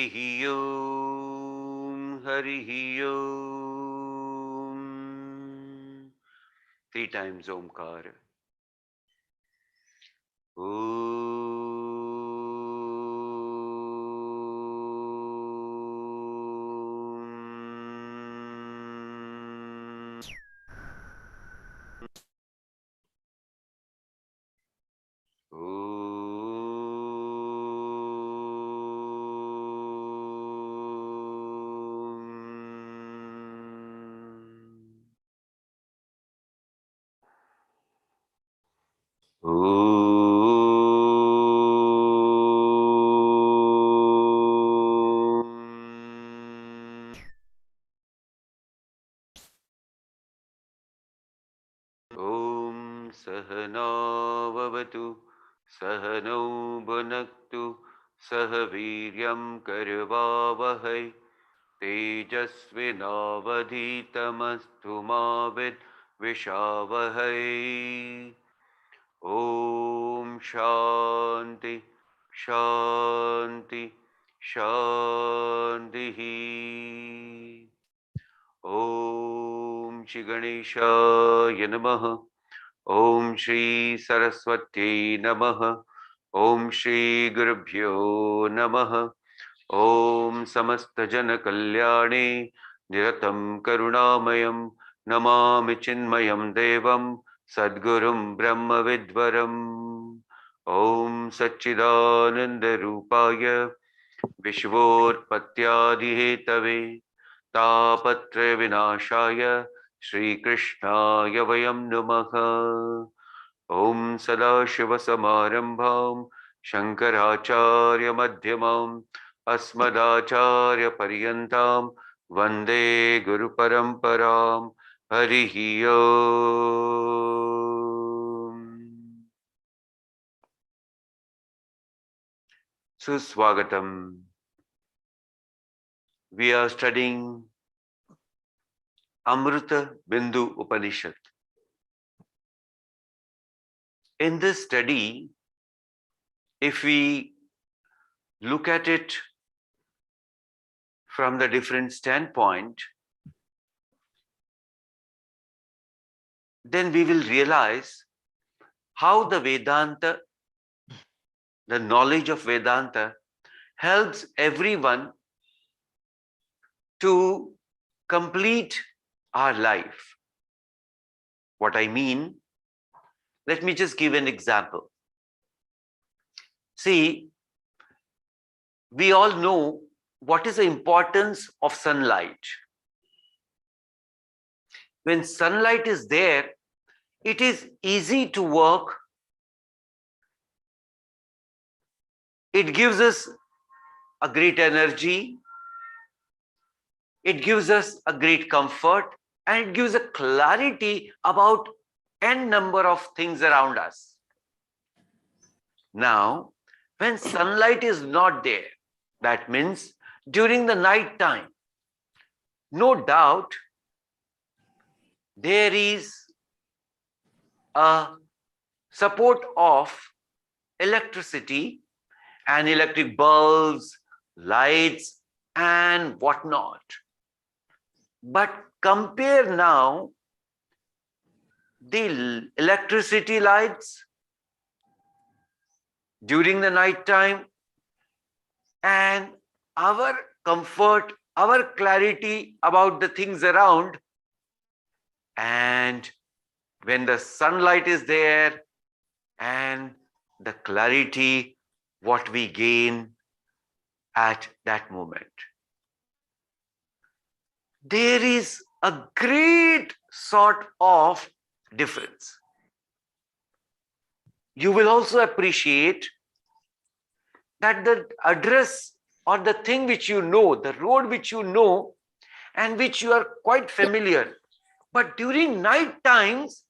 Harihi Om, Harihi Om. 3 times Omkar. Om Sahana Vavatu Sahano Bhunaktu Sahaviryam Karvavahai Tejasvinavadhitamastu ma Vishavahai. Om Shanti Shanti Shanti. Om Shri Ganeshaya Namaha. Om Shri Saraswati Namaha. Om Shri Gurubhyo Namaha. Om Samasta Jana Kalyane Niratam Karunamayam Namami Chinmayam Devam Sadgurum Brahma Vidvaram. Om Satchidananda Rupaya Vishvorpatyadi Hetave Tapatre Vinashaya Shri Krishnaya Vayam Namaha. Om Sadashiva Samarambham Shankaracharya Madhyamam Asmadacharya Paryantam Vande Guru Paramparam. Harihi Om. Suswagatam. We are studying Amritabindu Upanishad. In this study, if we look at it from the different standpoint, then we will realize how the Vedanta, the knowledge of Vedanta, helps everyone to complete our life. What I mean, let me just give an example. See, we all know what is the importance of sunlight. When sunlight is there, it is easy to work. It gives us a great energy. It gives us a great comfort, and it gives a clarity about n number of things around us. Now, when sunlight is not there, that means during the night time, no doubt there is a support of electricity and electric bulbs, lights, and whatnot. But compare now the electricity lights during the night time and our comfort, our clarity about the things around, and when the sunlight is there and the clarity what we gain at that moment. There is a great sort of difference. You will also appreciate that the address or the thing which you know, the road which you know and which you are quite familiar, but during night times,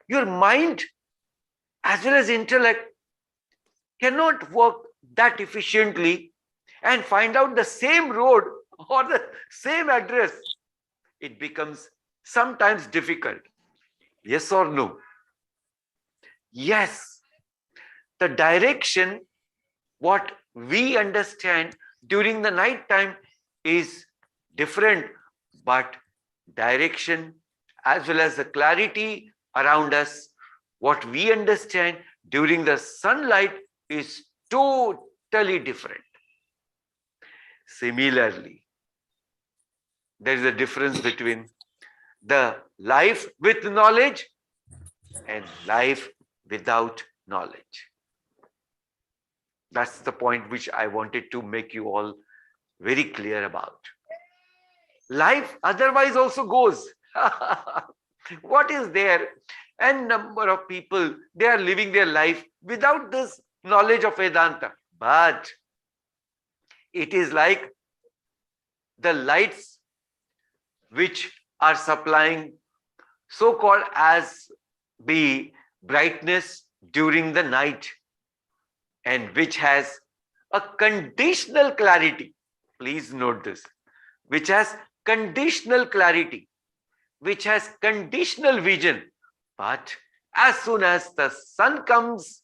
your mind as well as intellect cannot work that efficiently and find out the same road or the same address. It becomes sometimes difficult. Yes or no? Yes. The direction, what we understand, during the night time is different, but direction as well as the clarity around us, what we understand during the sunlight is totally different. Similarly, there is a difference between the life with knowledge and life without knowledge. That's the point which I wanted to make you all very clear about. Life otherwise also goes. What is there? And number of people, they are living their life without this knowledge of Vedanta. But it is like the lights which are supplying so-called as the brightness during the night, and which has a conditional clarity. Please note this, which has conditional clarity, which has conditional vision. But as soon as the sun comes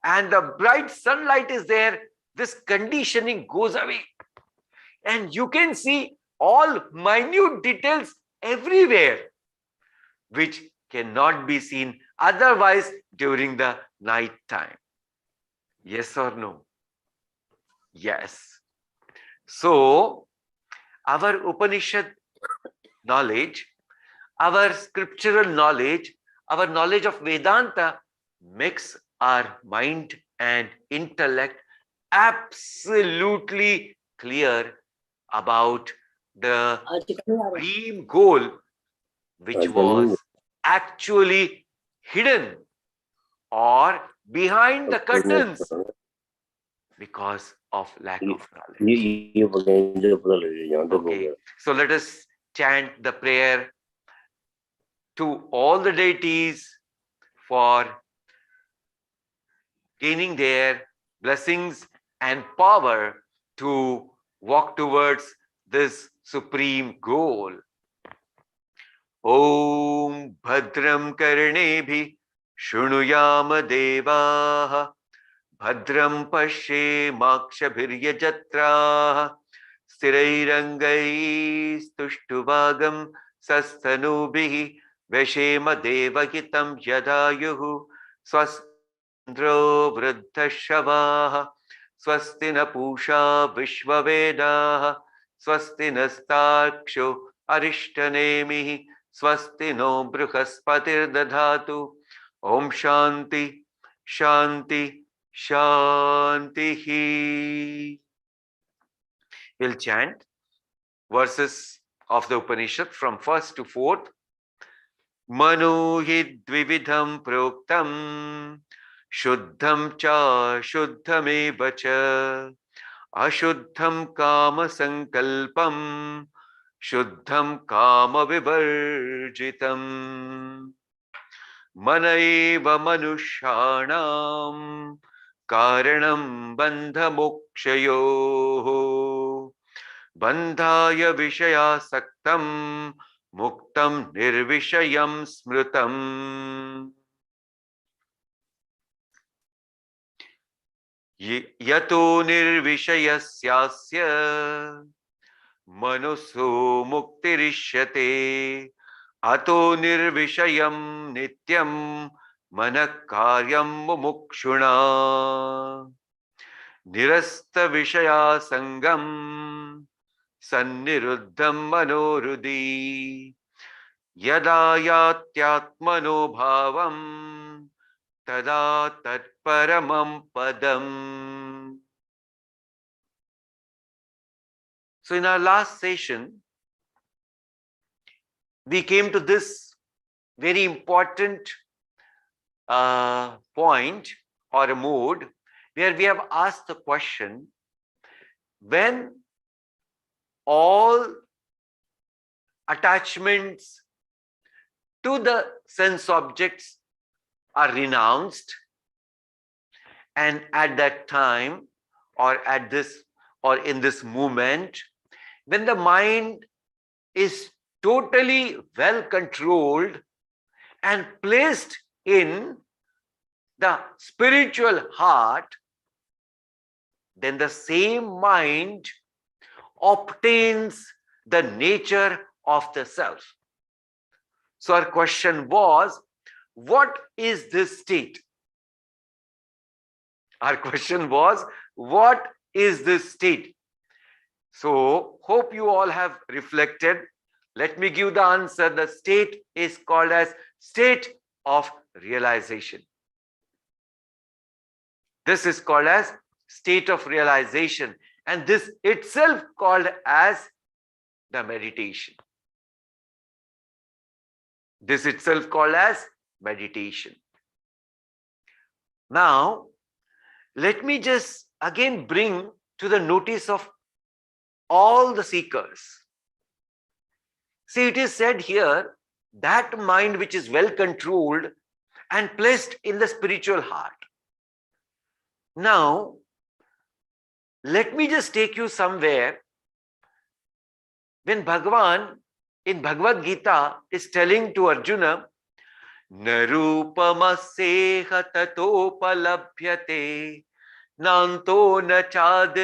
and the bright sunlight is there, this conditioning goes away. And you can see all minute details everywhere, which cannot be seen otherwise during the night time. Yes or no? Yes. So, our Upanishad knowledge, our scriptural knowledge, our knowledge of Vedanta makes our mind and intellect absolutely clear about the supreme goal, which was actually hidden or behind the curtains because of lack of knowledge. Okay, so let us chant the prayer to all the deities for gaining their blessings and power to walk towards this supreme goal. Om Bhadram Karnebhi Shunuyama Devaha Bhadram Pashe Makshabhirya Jatra Sthirairangai Stuštuvagam Sastanubihi Veshema Devahitam Yadayuhu Swastindro Vruddhashavaha Swastina Pusha Vishvavedaha Swastina Staksho Arishtanemihi Swasti no Bruhaspatir Dadhatu Om Shanti Shanti Shanti. We'll chant verses of the Upanishad from 1st to 4th. Manu hi dvividham proktam Shuddham cha shuddhameva cha Ashuddham kama sankalpam Shuddham kama vivarjitam Manaiva manushyanam Karanam bandha mokshayoho Bandhaya vishaya saktam Muktam nirvishayam smrutam Yato nirvishayasyasya Manuso muktirishyate Ato nirvishayam nityam Manakaryam mumukshuna Nirasta vishaya sangam Sanniruddham manorudhi Yada yatyatmano bhavam Tada tatparamam padam. So in our last session, we came to this very important point or a mode where we have asked the question, when all attachments to the sense objects are renounced, and at that time or at this or in this moment, when the mind is totally well controlled and placed in the spiritual heart, then the same mind obtains the nature of the self. So our question was, what is this state? Our question was, what is this state? So hope you all have reflected. Let me give the answer. The state is called as state of realization. This is called as state of realization, and this itself called as the meditation. This itself called as meditation. Now, let me just again bring to the notice of all the seekers. See, it is said here, that mind which is well controlled and placed in the spiritual heart. Now, let me just take you somewhere when Bhagavan in Bhagavad Gita is telling to Arjuna, Narupamaseha tatopalabhyate nanto na chad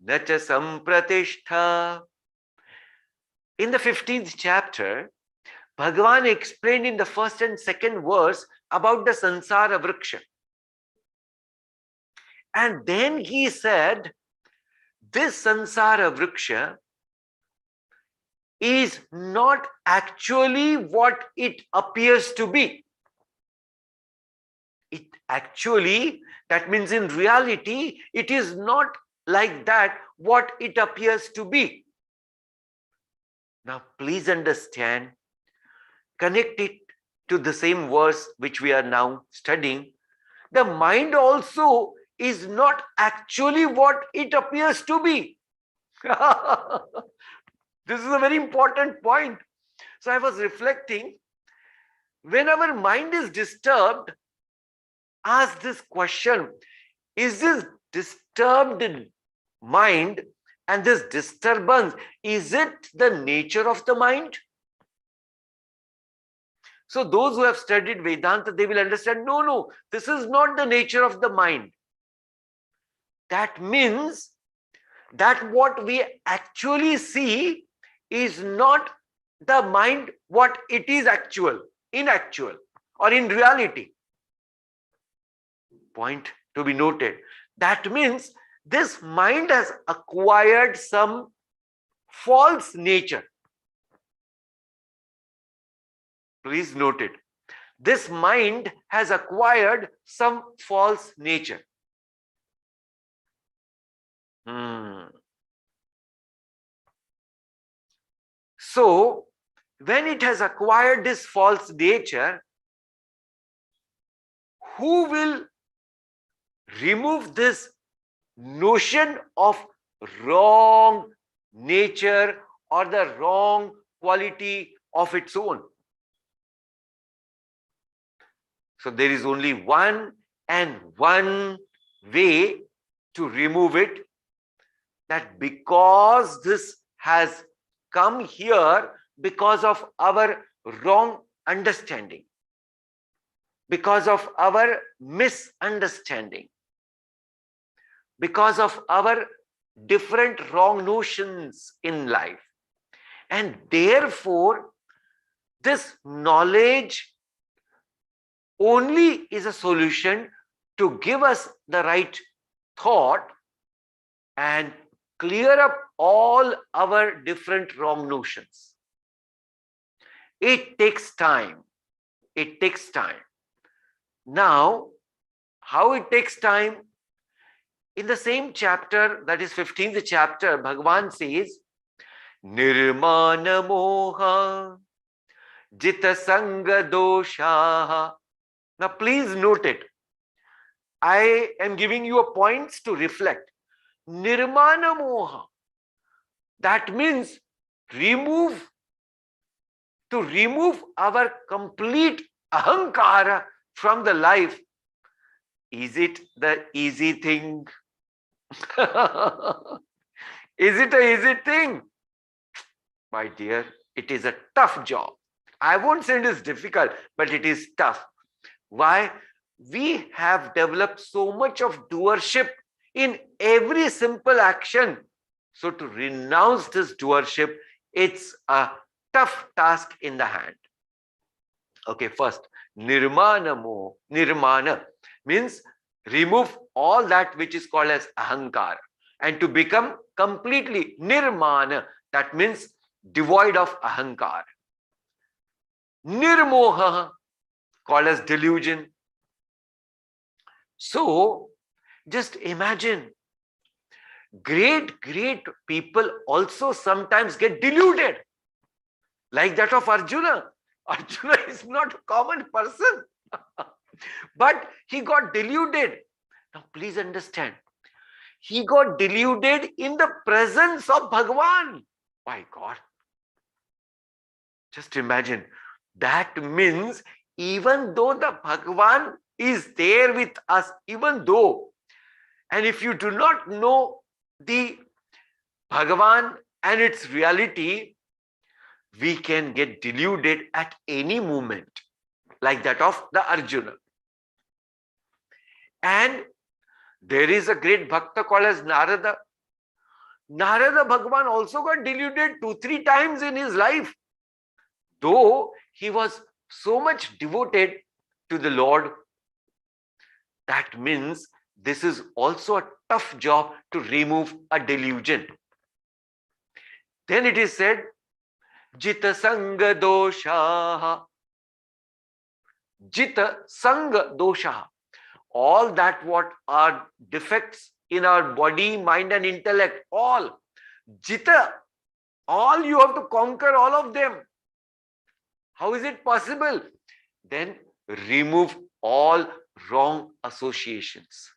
na cha sampratishtha. In the 15th chapter, Bhagavan explained in the first and second verse about the Sansara Vriksha. And then he said, this Sansara Vriksha is not actually what it appears to be. It actually, that means in reality, it is not like that what it appears to be. Now, please understand, connect it to the same verse which we are now studying. The mind also is not actually what it appears to be. This is a very important point. So I was reflecting, when our mind is disturbed, ask this question, is this disturbed mind and this disturbance, is it the nature of the mind? So those who have studied Vedanta, they will understand, no, this is not the nature of the mind. That means that what we actually see is not the mind what it is in actual or in reality. Point to be noted. That means this mind has acquired some false nature. Please note it. This mind has acquired some false nature. So, when it has acquired this false nature, who will remove this notion of wrong nature or the wrong quality of its own? So, there is only one way to remove it, that because this has come here because of our wrong understanding, because of our misunderstanding, because of our different wrong notions in life. And therefore, this knowledge only is a solution to give us the right thought and clear up all our different wrong notions. It takes time. It takes time. Now, how it takes time? In the same chapter, that is 15th chapter, Bhagavan says, Nirmana moha jita sanga dosha. Now, please note it. I am giving you a points to reflect. Nirmana moha. That means to remove our complete ahankara from the life. Is it the easy thing? Is it an easy thing? My dear, it is a tough job. I won't say it is difficult, but it is tough. Why? We have developed so much of doership in every simple action. So to renounce this doership, it's a tough task in the hand. Okay, first, nirmana means remove all that which is called as ahankara, and to become completely nirmana, that means devoid of ahankara. Nirmoha, called as delusion. So just imagine, great people also sometimes get deluded, like that of Arjuna. Arjuna is not a common person, but he got deluded. Now please understand, he got deluded in the presence of Bhagavan. My God, just imagine. That means even though the Bhagavan is there with us, even though, and if you do not know the Bhagavan and its reality, we can get deluded at any moment, like that of the Arjuna. And there is a great bhakta called as Narada. Narada Bhagavan also got deluded 2-3 times in his life, though he was so much devoted to the Lord. That means this is also a tough job to remove a delusion. Then it is said, Jita Sanga Dosha. Jita Sanga Dosha. All that what are defects in our body, mind and intellect, all. Jita. All you have to conquer all of them. How is it possible? Then remove all wrong associations.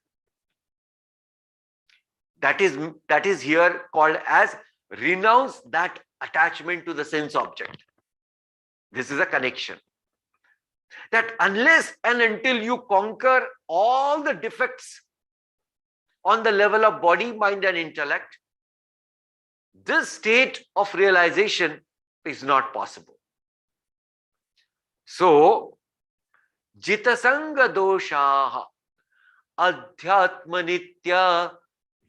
That is here called as renounce that attachment to the sense object. This is a connection. That unless and until you conquer all the defects on the level of body, mind and intellect, this state of realization is not possible. So, Jitasanga doshaha adhyatma nitya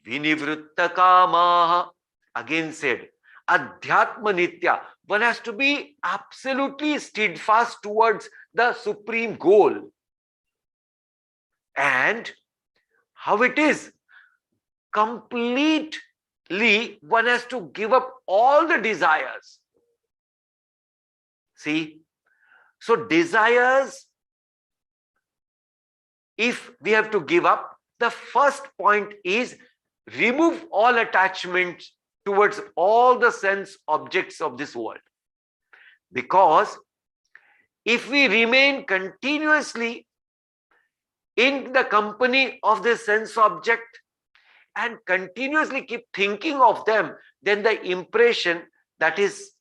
vinivritta kamaha. Again said, adhyatma nitya. One has to be absolutely steadfast towards the supreme goal. And how it is? Completely, one has to give up all the desires. See? So desires, if we have to give up, the first point is remove all attachments towards all the sense objects of this world. Because if we remain continuously in the company of this sense object and continuously keep thinking of them, then the impression that is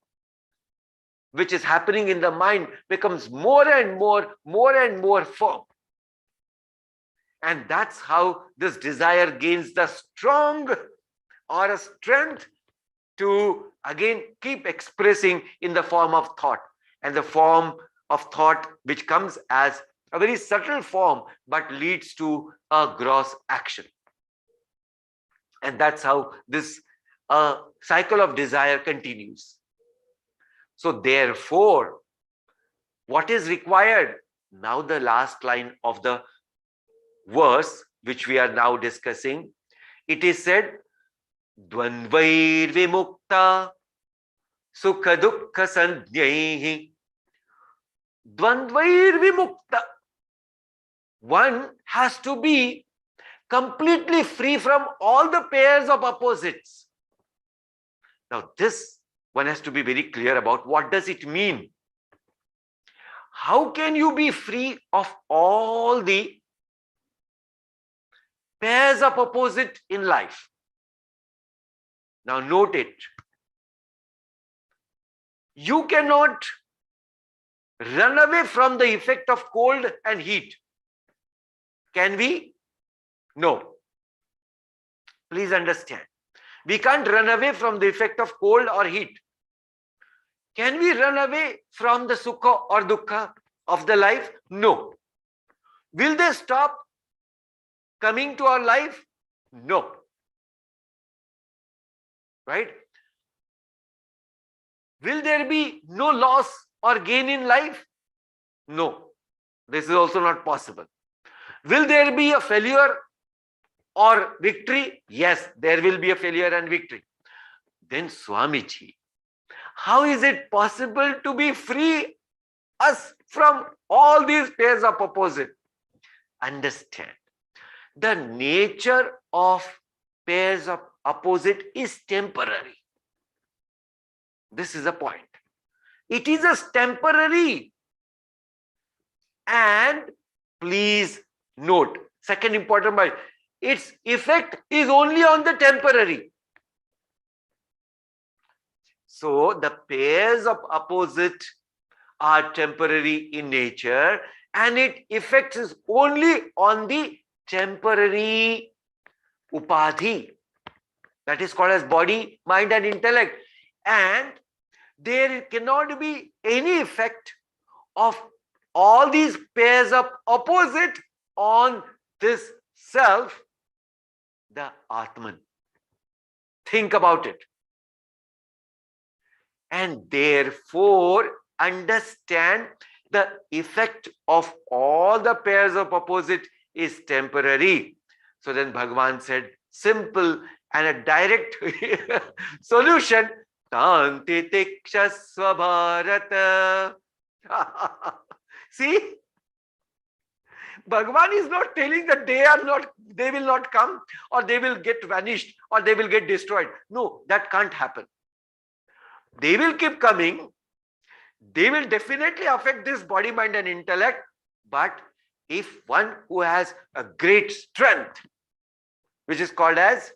which is happening in the mind becomes more and more firm. And that's how this desire gains the strong or a strength to again keep expressing in the form of thought. And the form of thought which comes as a very subtle form but leads to a gross action. And that's how this cycle of desire continues. So therefore, what is required? Now the last line of the verse which we are now discussing, it is said, Dvandvair vimukta sukha dukkha sandhyaihi. Dvandvair vimukta. One has to be completely free from all the pairs of opposites. Now this one has to be very clear about what does it mean. How can you be free of all the pairs of opposite in life? Now note it. You cannot run away from the effect of cold and heat. Can we? No. Please understand. We can't run away from the effect of cold or heat. Can we run away from the sukha or dukkha of the life? No. Will they stop coming to our life? No. Right? Will there be no loss or gain in life? No. This is also not possible. Will there be a failure or victory? Yes, there will be a failure and victory. Then Swamiji, how is it possible to be free us from all these pairs of opposite? Understand, the nature of pairs of opposite is temporary. This is a point. It is a temporary. And please note, second important point, its effect is only on the temporary. So the pairs of opposite are temporary in nature, and its effect is only on the temporary upadhi. That is called as body, mind, and intellect. And there cannot be any effect of all these pairs of opposite on this self, the Atman. Think about it. And therefore, understand the effect of all the pairs of opposite is temporary. So then Bhagavan said, simple and a direct solution, Tanti Tikshasva Bharata. See, Bhagavan is not telling that they will not come, or they will get vanished, or they will get destroyed. No, that can't happen. They will keep coming. They will definitely affect this body, mind, and intellect. But if one who has a great strength, which is called as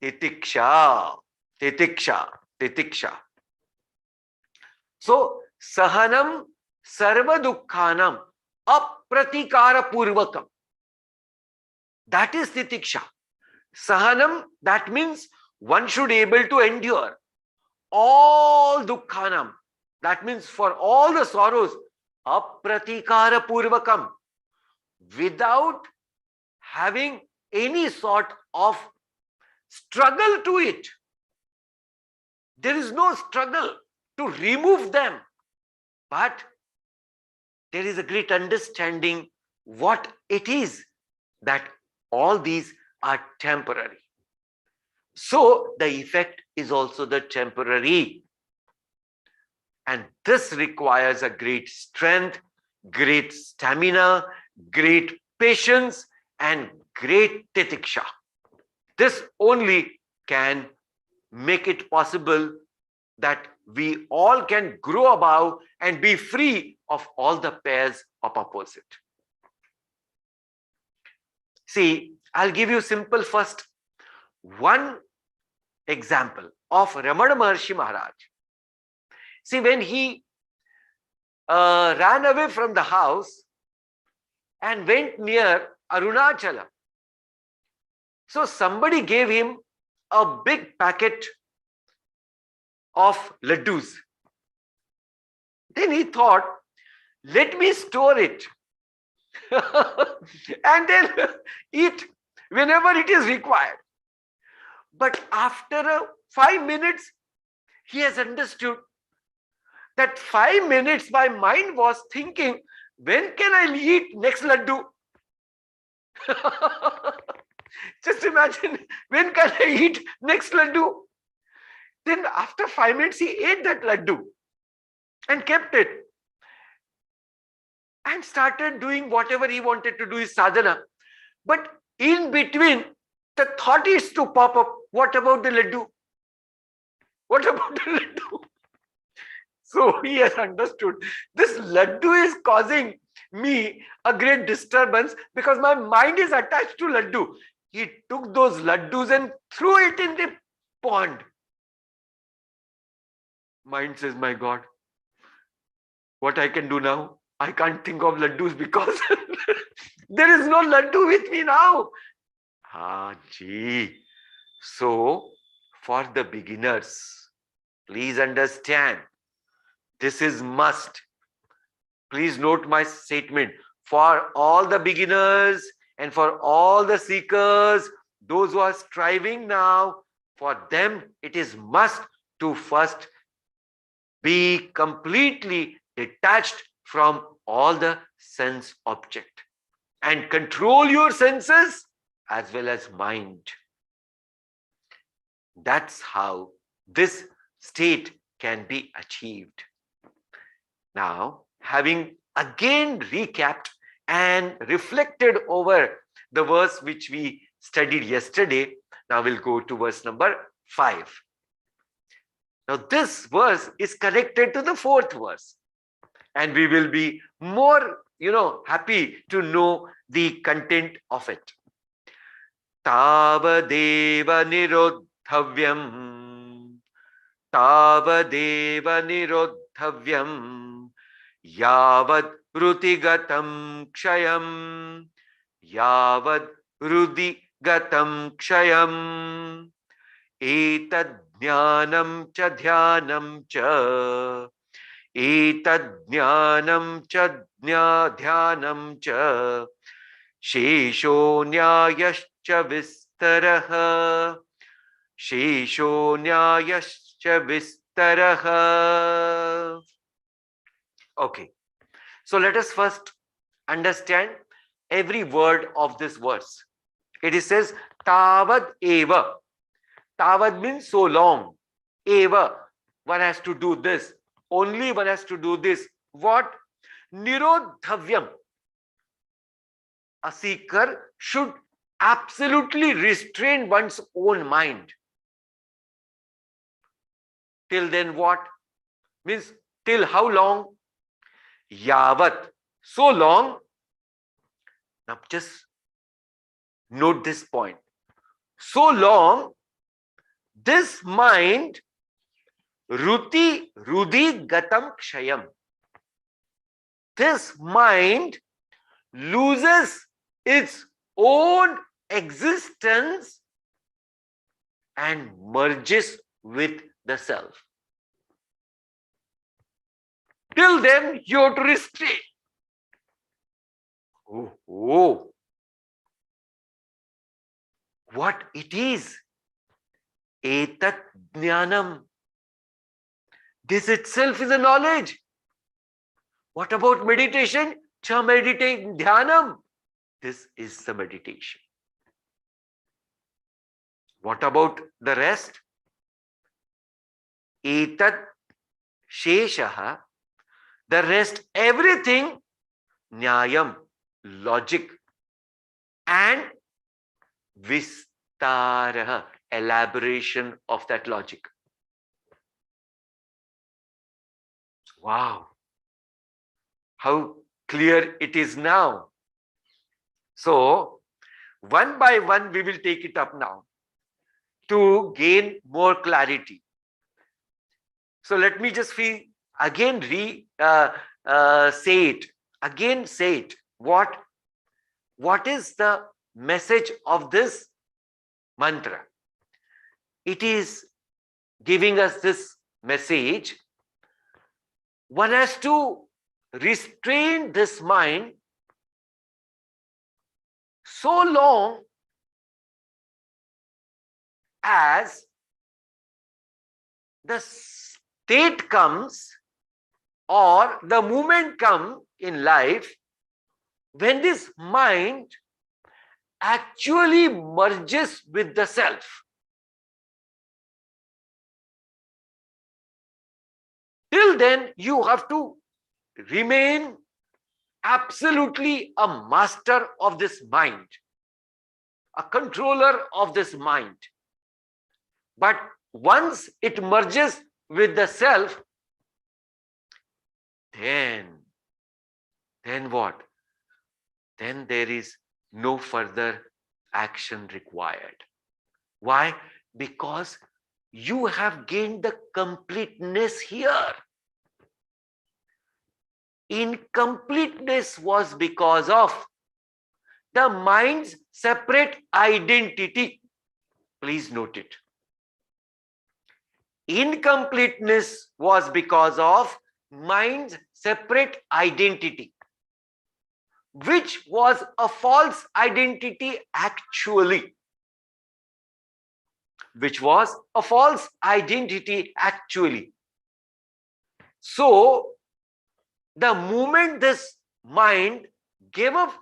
titiksha. So, sahanam sarva dukkhanam apratikara purvakam. That is titiksha. Sahanam, that means one should be able to endure all dukkhanam. That means for all the sorrows, apratikara purvakam, without having any sort of struggle to it. There is no struggle to remove them, but there is a great understanding what it is, that all these are temporary. So the effect is also the temporary. And this requires a great strength, great stamina, great patience, and great titiksha. This only can make it possible that we all can grow above and be free of all the pairs of opposite. See, I'll give you simple first one example of Ramana Maharshi Maharaj. See, when he ran away from the house and went near Arunachala, so somebody gave him a big packet of laddus. Then he thought, let me store it and then eat whenever it is required. But after 5 minutes, he has understood that 5 minutes my mind was thinking, when can I eat next laddu? Just imagine, when can I eat next laddu? Then after 5 minutes, he ate that laddu and kept it and started doing whatever he wanted to do, his sadhana. But in between, the thought is to pop up, what about the laddu? What about the laddu? So he has understood, this laddu is causing me a great disturbance because my mind is attached to laddu. He took those laddus and threw it in the pond. Mind says, my God, what I can do now? I can't think of laddus because there is no laddu with me now. Gee. So, for the beginners, please understand, this is must. Please note my statement. For all the beginners and for all the seekers, those who are striving now, for them it is must to first be completely detached from all the sense object and control your senses as well as mind. That's how this state can be achieved. Now, having again recapped and reflected over the verse which we studied yesterday, now we'll go to verse number 5. Now, this verse is connected to the 4th verse, and we will be more, happy to know the content of it. Tavadeva nirodhavyam, Tavadeva nirodhavyam, Yavad vrutigatam kshayam, Yavad vrutigatam kshayam, Etad jnanam cha dhyanam cha, Etad jnanam cha dhyanam cha, Shesho nyayascha vistaraha, Shesho nyayascha vistaraha. Okay, so let us first understand every word of this verse. It says Tavad eva. Tavad means so long. Eva, one has to do this. Only one has to do this. What? Nirodhavyam. A seeker should absolutely restrain one's own mind. Till then what? Means till how long? Yavat. So long. Now just note this point. So long, this mind, Rudi gatam kshayam. This mind loses its own existence and merges with the self. Till then, you have to restrain. Oh, what it is? Etat jnanam. This itself is a knowledge. What about meditation? Cha meditate dhyanam. This is the meditation. What about the rest? Etat sheshaha. The rest, everything, nyayam, logic, and vistaraha, elaboration of that logic. Wow, how clear it is now. So, one by one, we will take it up now to gain more clarity. So, let me just again say it. Again, say it. What is the message of this mantra? It is giving us this message. One has to restrain this mind so long as the state comes or the moment comes in life when this mind actually merges with the self. Till then, you have to remain absolutely a master of this mind, a controller of this mind. But once it merges with the self, then what? Then there is no further action required. Why? Because you have gained the completeness here. Incompleteness was because of the mind's separate identity. Please note it. Incompleteness was because of mind's separate identity, which was a false identity actually. which was a false identity actually. So, the moment this mind gave up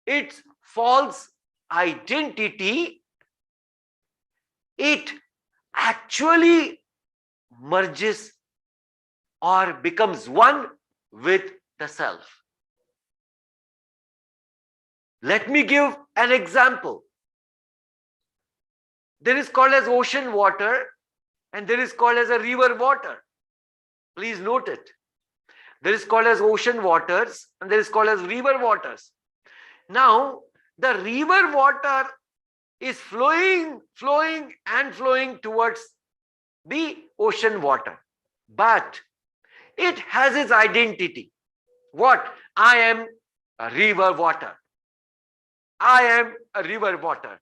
its false identity, it actually merges or becomes one with the self. Let me give an example. There is called as ocean water and there is called as a river water. Please note it. There is called as ocean waters and there is called as river waters. Now, the river water is flowing towards the ocean water. But it has its identity. What? I am a river water. I am a river water.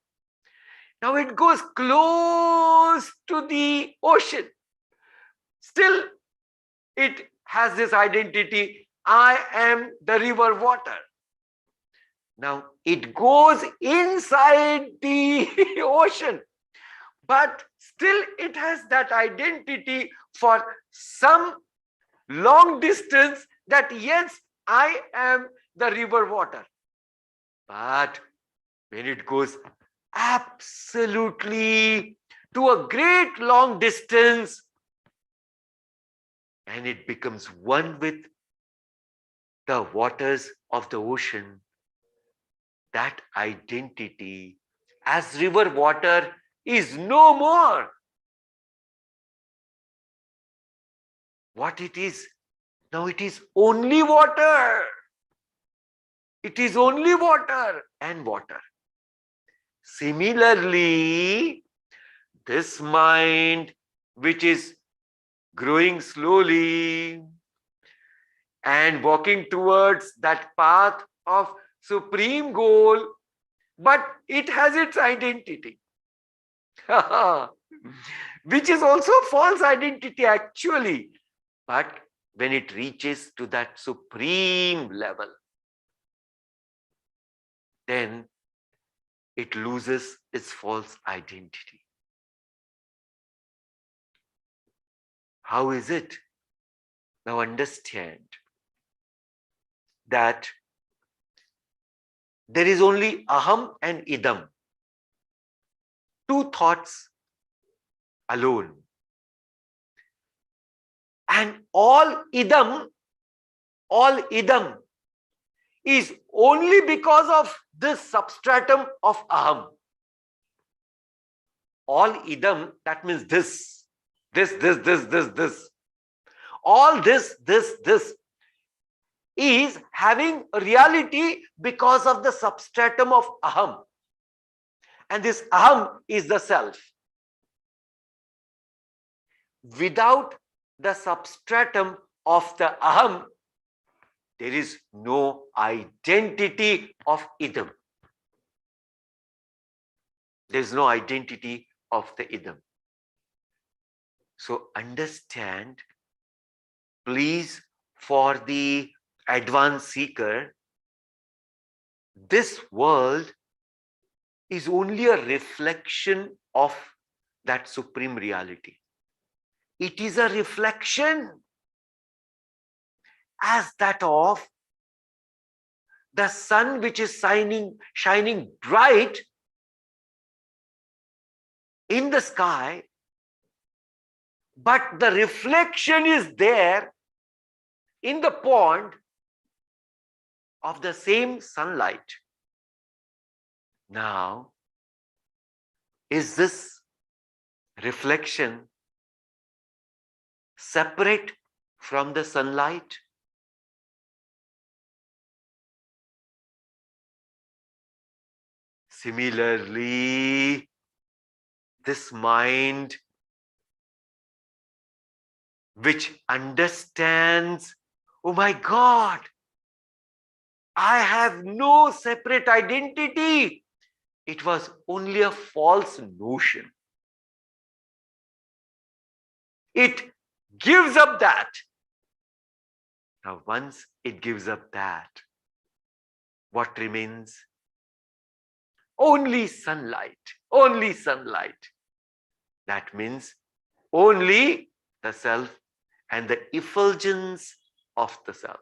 Now it goes close to the ocean. Still, it has this identity. I am the river water. Now it goes inside the ocean, but still it has that identity for some long distance that yes, I am the river water. But when it goes absolutely to a great long distance and it becomes one with the waters of the ocean, that identity as river water is no more. What it is? Now it is only water. It is only water and water. Similarly, this mind which is growing slowly and walking towards that path of supreme goal, but it has its identity, which is also false identity actually. But when it reaches to that supreme level, then it loses its false identity. How is it? Now understand that there is only aham and idam, two thoughts alone. And all idam is only because of this substratum of aham. All idam, that means this. All this is having reality because of the substratum of aham. And this aham is the self. Without the substratum of the aham, there is no identity of idam. There is no identity of the idam. So understand, please, for the advanced seeker, this world is only a reflection of that supreme reality. It is a reflection as that of the sun which is shining bright in the sky, but the reflection is there in the pond of the same sunlight. Now, is this reflection separate from the sunlight? Similarly, this mind which understands, oh my God, I have no separate identity. It was only a false notion. It gives up that. Now, once it gives up that, what remains? Only sunlight, only sunlight. That means only the self and the effulgence of the self.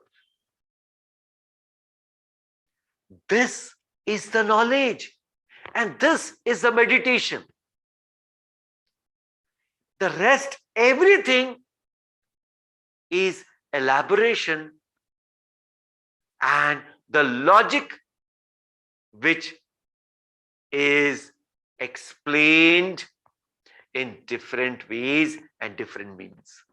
This is the knowledge, and this is the meditation. The rest, everything is elaboration and the logic which is explained in different ways and different means.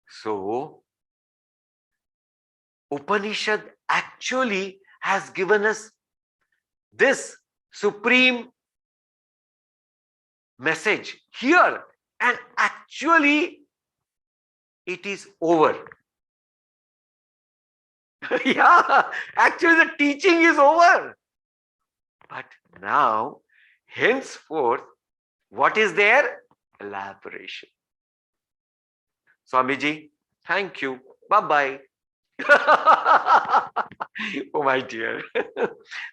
So, Upanishad actually has given us this supreme message here, and actually it is over. Yeah, actually the teaching is over. But now, henceforth, what is there? Elaboration. Swamiji, thank you. Bye-bye. Oh my dear,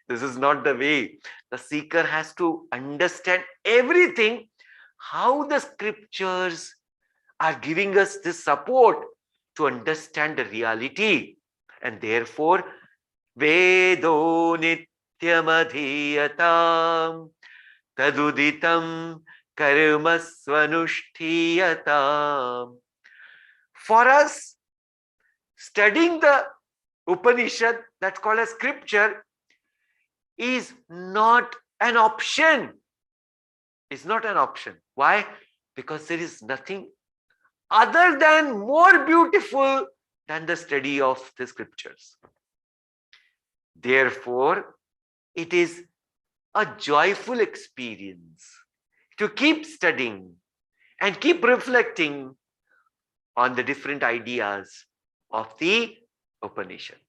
this is not the way. The seeker has to understand everything, how the scriptures are giving us this support to understand the reality. And therefore, Vedo nityamadhiyatam taduditam karma swanushthiyatam. For us, studying the Upanishad, that's called as scripture, is not an option. It's not an option. Why? Because there is nothing other than more beautiful than the study of the scriptures. Therefore, it is a joyful experience to keep studying and keep reflecting on the different ideas of the Upanishad.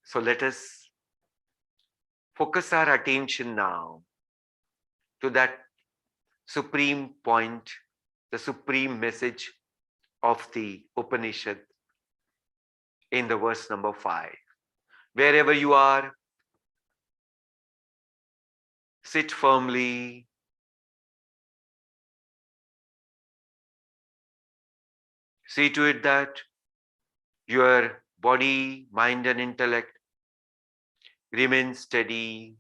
So let us focus our attention now to that supreme point, the supreme message of the Upanishad in the verse number 5. Wherever you are, sit firmly. See to it that your body, mind, and intellect remain steady.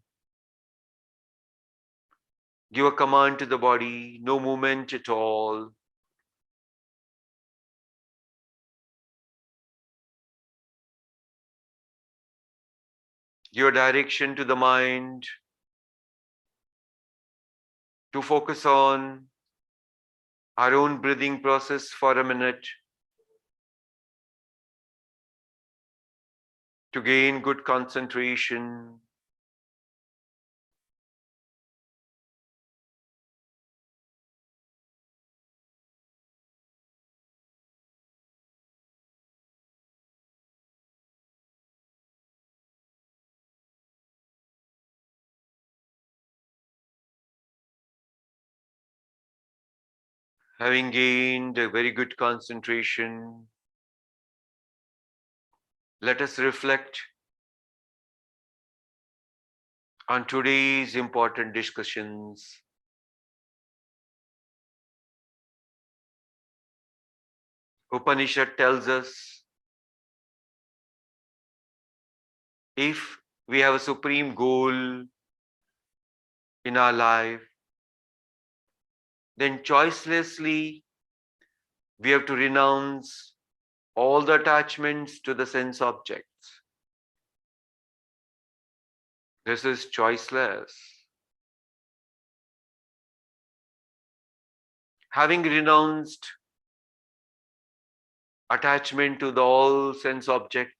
Give a command to the body, no movement at all. Give direction to the mind to focus on our own breathing process for a minute to gain good concentration. Having gained a very good concentration, let us reflect on today's important discussions. Upanishad tells us if we have a supreme goal in our life, then choicelessly we have to renounce all the attachments to the sense objects. This is choiceless. Having renounced attachment to the all sense object,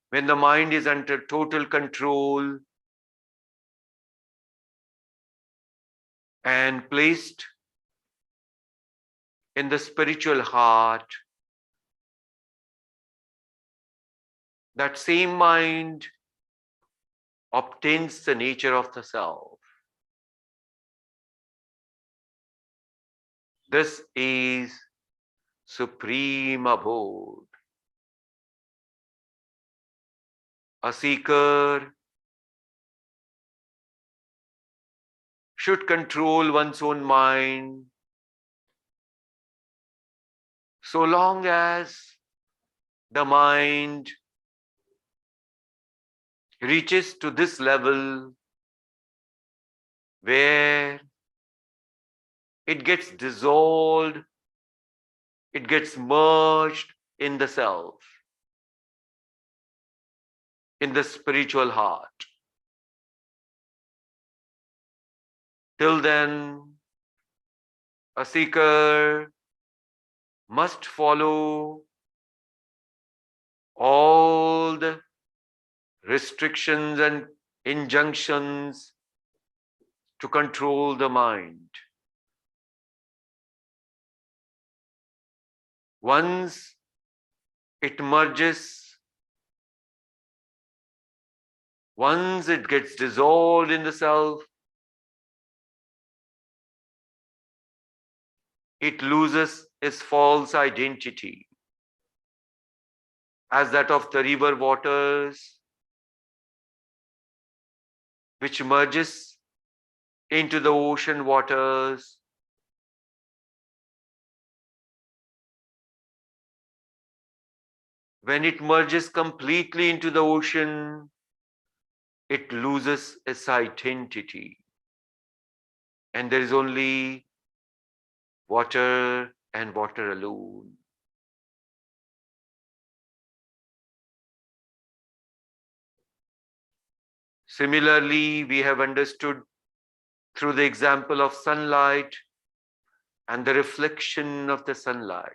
when the mind is under total control and placed in the spiritual heart, that same mind obtains the nature of the self. This is supreme abode. A seeker should control one's own mind so long as the mind reaches to this level where it gets dissolved, it gets merged in the self, in the spiritual heart. Till then, a seeker must follow all the restrictions and injunctions to control the mind. Once it merges, once it gets dissolved in the self, it loses its false identity as that of the river waters, which merges into the ocean waters. When it merges completely into the ocean, it loses its identity. And there is only water and water alone. Similarly, we have understood through the example of sunlight and the reflection of the sunlight.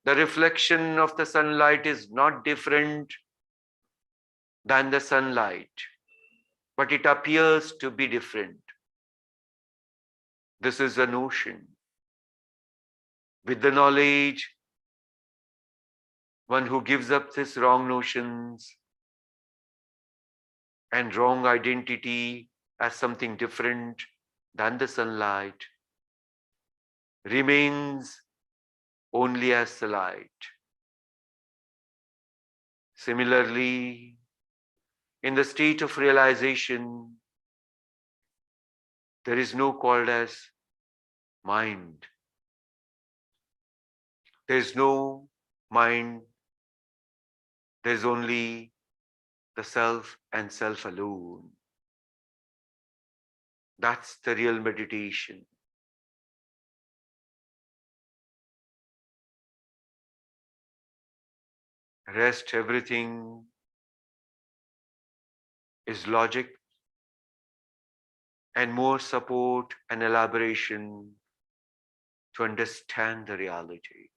The reflection of the sunlight is not different than the sunlight, but it appears to be different. This is a notion. With the knowledge, one who gives up these wrong notions and wrong identity as something different than the sunlight remains only as the light. Similarly, in the state of realization, there is no called as mind. There is no mind. There is only the self and self alone. That's the real meditation. Rest, everything is logic and more support and elaboration to understand the reality.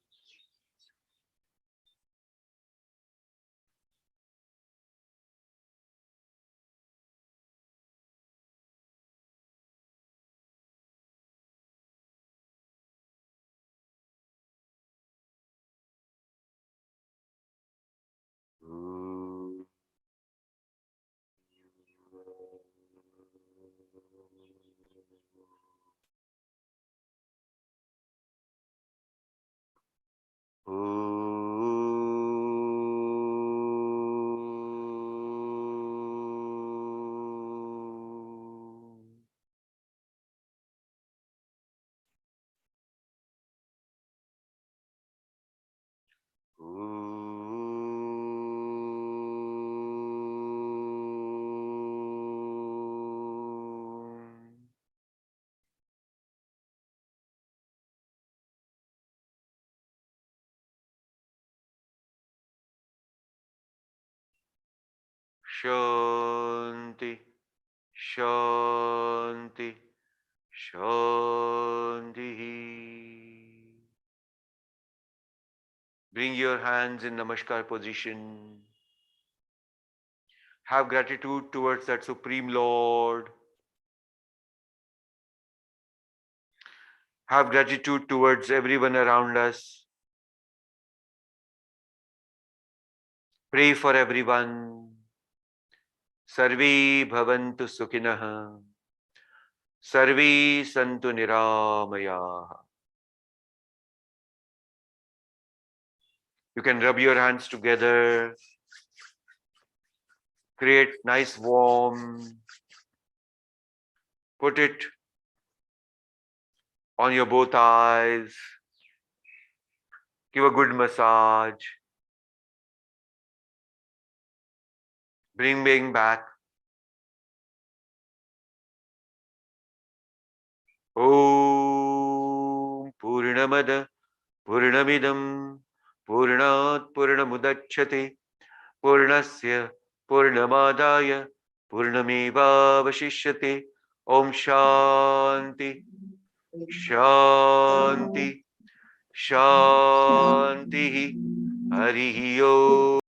Shanti, Shanti, Shanti. Bring your hands in Namaskar position. Have gratitude towards that Supreme Lord. Have gratitude towards everyone around us. Pray for everyone. Sarve bhavantu sukhinah. Sarve santu niramaya. You can rub your hands together, create nice warm, put it on your both eyes, give a good massage, bring back. Om Purnamada Purnamidam Purnat Purnamudachyate Purnasya Purnamadaya Purnamevavashishyate. Om Shanti Shanti Shanti Harihi Om.